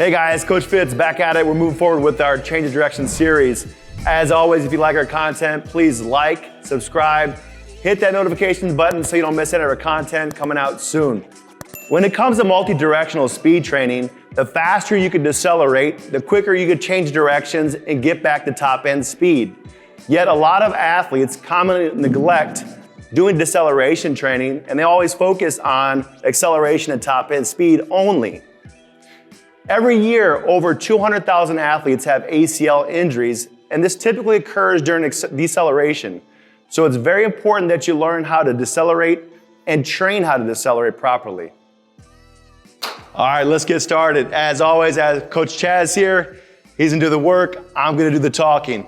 Hey guys, Coach Fitz back at it. We're moving forward with our Change of Direction series. As always, if you like our content, please like, subscribe, hit that notifications button so you don't miss any of our content coming out soon. When it comes to multi-directional speed training, the faster you can decelerate, the quicker you can change directions and get back to top end speed. Yet a lot of athletes commonly neglect doing deceleration training, and they always focus on acceleration and top end speed only. Every year, over 200,000 athletes have ACL injuries, and this typically occurs during deceleration. So it's very important that you learn how to decelerate and train how to decelerate properly. All right, let's get started. As always, as Coach Chaz here, he's gonna do the work, I'm gonna do the talking.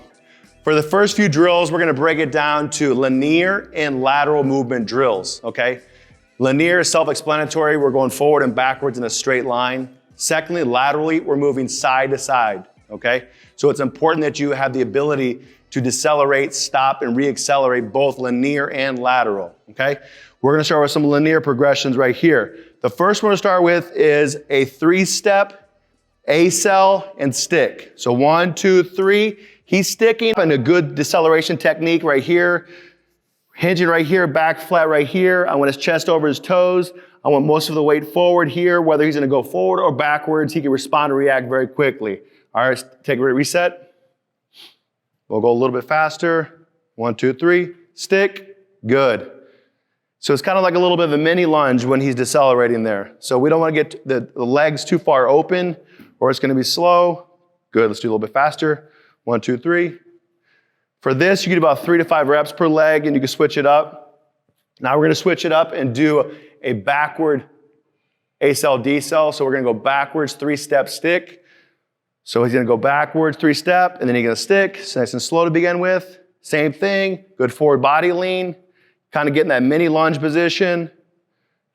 For the first few drills, we're gonna break it down to linear and lateral movement drills, okay? Linear is self-explanatory. We're going forward and backwards in a straight line. Secondly, laterally, we're moving side to side, okay? So it's important that you have the ability to decelerate, stop, and re-accelerate both linear and lateral, okay? We're gonna start with some linear progressions right here. The first one to start with is a 3-step A-cell and stick. So 1, 2, 3. He's sticking in a good deceleration technique right here. Hinging right here, back flat right here. I want his chest over his toes. I want most of the weight forward here, whether he's gonna go forward or backwards, he can respond and react very quickly. All right, take a reset. We'll go a little bit faster. 1, 2, 3, stick, good. So it's kind of like a little bit of a mini lunge when he's decelerating there. So we don't want to get the legs too far open or it's going to be slow. Good, let's do a little bit faster. 1, 2, 3. For this, you get about 3 to 5 reps per leg and you can switch it up. Now we're going to switch it up and do a backward A-cell, D-cell. So we're going to go backwards, 3-step stick. So he's going to go backwards, 3-step, and then he's going to stick. It's nice and slow to begin with. Same thing, good forward body lean. Kind of getting that mini lunge position,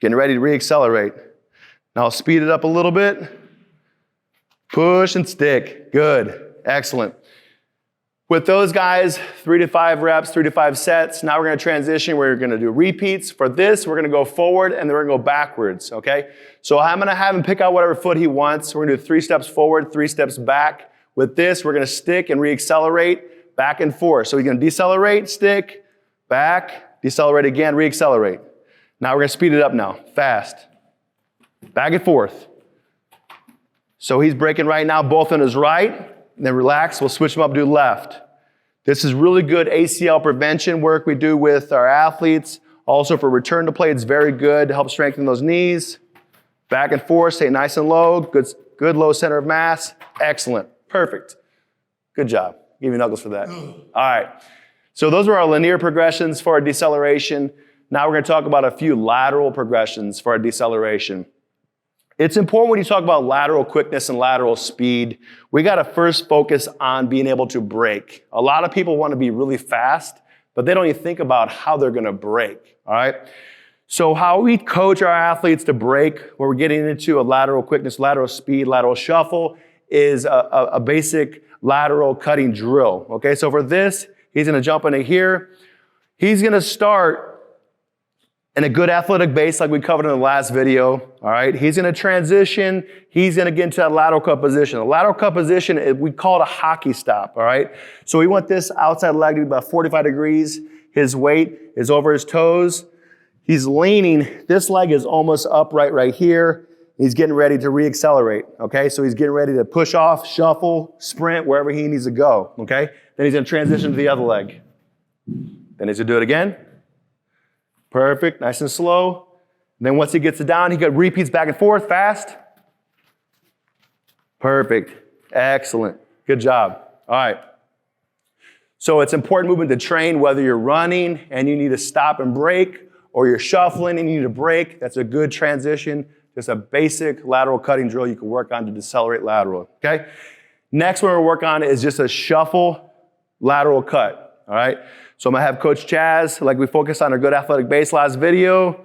getting ready to re-accelerate. Now I'll speed it up a little bit. Push and stick, good, excellent. With those guys, 3 to 5 reps, 3 to 5 sets. Now we're gonna transition, we're gonna do repeats. For this, we're gonna go forward and then we're gonna go backwards, okay? So I'm gonna have him pick out whatever foot he wants. We're gonna do 3 steps forward, 3 steps back. With this, we're gonna stick and re-accelerate back and forth. So he's gonna decelerate, stick, back, decelerate again, re-accelerate. Now we're gonna speed it up now, fast. Back and forth. So he's breaking right now, both on his right, and then relax, we'll switch him up, do left. This is really good ACL prevention work we do with our athletes. Also for return to play, it's very good to help strengthen those knees. Back and forth, stay nice and low, good low center of mass. Excellent, perfect. Good job, give me knuckles for that. All right. So those are our linear progressions for our deceleration. Now we're going to talk about a few lateral progressions for our deceleration. It's important when you talk about lateral quickness and lateral speed, we got to first focus on being able to break. A lot of people want to be really fast, but they don't even think about how they're going to break, all right? So how we coach our athletes to break, where we're getting into a lateral quickness, lateral speed, lateral shuffle, is a basic lateral cutting drill, okay? So for this, he's gonna jump into here. He's gonna start in a good athletic base like we covered in the last video, all right? He's gonna transition, he's gonna get into that lateral cut position. The lateral cut position, we call it a hockey stop, all right? So we want this outside leg to be about 45 degrees. His weight is over his toes. He's leaning, this leg is almost upright right here. He's getting ready to re-accelerate, okay? So he's getting ready to push off, shuffle, sprint, wherever he needs to go, okay? Then he's gonna transition to the other leg. Then he's gonna do it again. Perfect, nice and slow. And then once he gets it down, he repeats back and forth, fast. Perfect, excellent, good job. All right. So it's important movement to train, whether you're running and you need to stop and break, or you're shuffling and you need to break. That's a good transition. Just a basic lateral cutting drill you can work on to decelerate lateral, okay? Next one we're gonna work on is just a shuffle lateral cut, all right? So I'm gonna have Coach Chaz, like we focused on our good athletic base last video.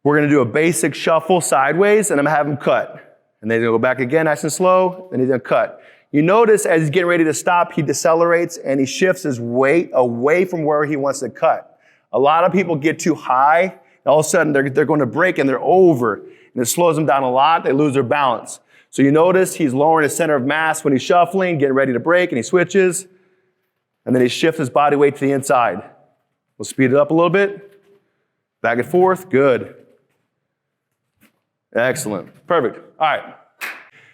We're gonna do a basic shuffle sideways and I'm gonna have him cut. And then he's gonna go back again, nice and slow, and he's gonna cut. You notice as he's getting ready to stop, he decelerates and he shifts his weight away from where he wants to cut. A lot of people get too high, and all of a sudden they're going to break and they're over. And it slows them down a lot, they lose their balance. So you notice he's lowering his center of mass when he's shuffling, getting ready to break, and he switches. And then he shifts his body weight to the inside. We'll speed it up a little bit. Back and forth, good. Excellent, perfect. All right.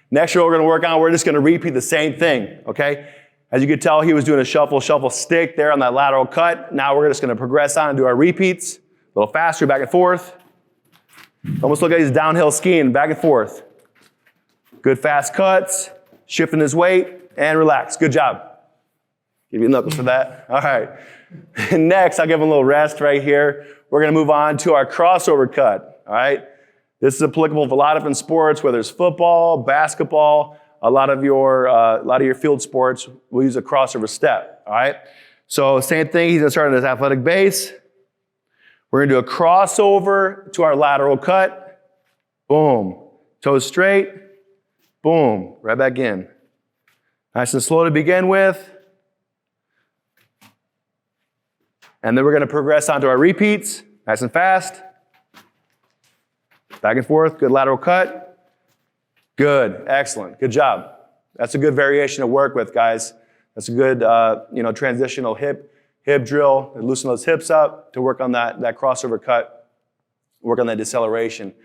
Next drill we're gonna work on, we're just gonna repeat the same thing, okay? As you can tell, he was doing a shuffle stick there on that lateral cut. Now we're just gonna progress on and do our repeats. A little faster, back and forth. Almost look like he's downhill skiing, back and forth. Good fast cuts, shifting his weight, and relax, good job. Give you knuckles for that. All right. Next, I'll give him a little rest right here. We're gonna move on to our crossover cut, all right? This is applicable for a lot of different sports, whether it's football, basketball, a lot of your field sports will use a crossover step, all right? So same thing, he's gonna start on his athletic base. We're gonna do a crossover to our lateral cut. Boom. Toes straight. Boom. Right back in. Nice and slow to begin with. And then we're gonna progress onto our repeats. Nice and fast. Back and forth, good lateral cut. Good, excellent, good job. That's a good variation to work with, guys. That's a good, transitional hip drill. Loosen those hips up to work on that crossover cut, work on that deceleration.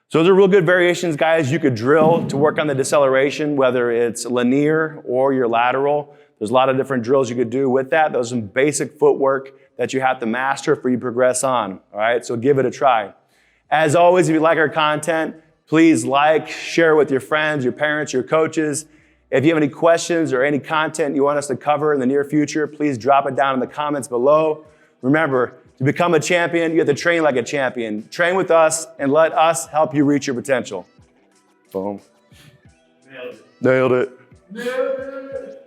So those are real good variations, guys. You could drill to work on the deceleration, whether it's linear or your lateral. There's a lot of different drills you could do with that. Those are some basic footwork that you have to master before you progress on, all right? So give it a try. As always, if you like our content, please like, share with your friends, your parents, your coaches. If you have any questions or any content you want us to cover in the near future, please drop it down in the comments below. Remember, to become a champion, you have to train like a champion. Train with us and let us help you reach your potential. Boom. Nailed it. Nailed it.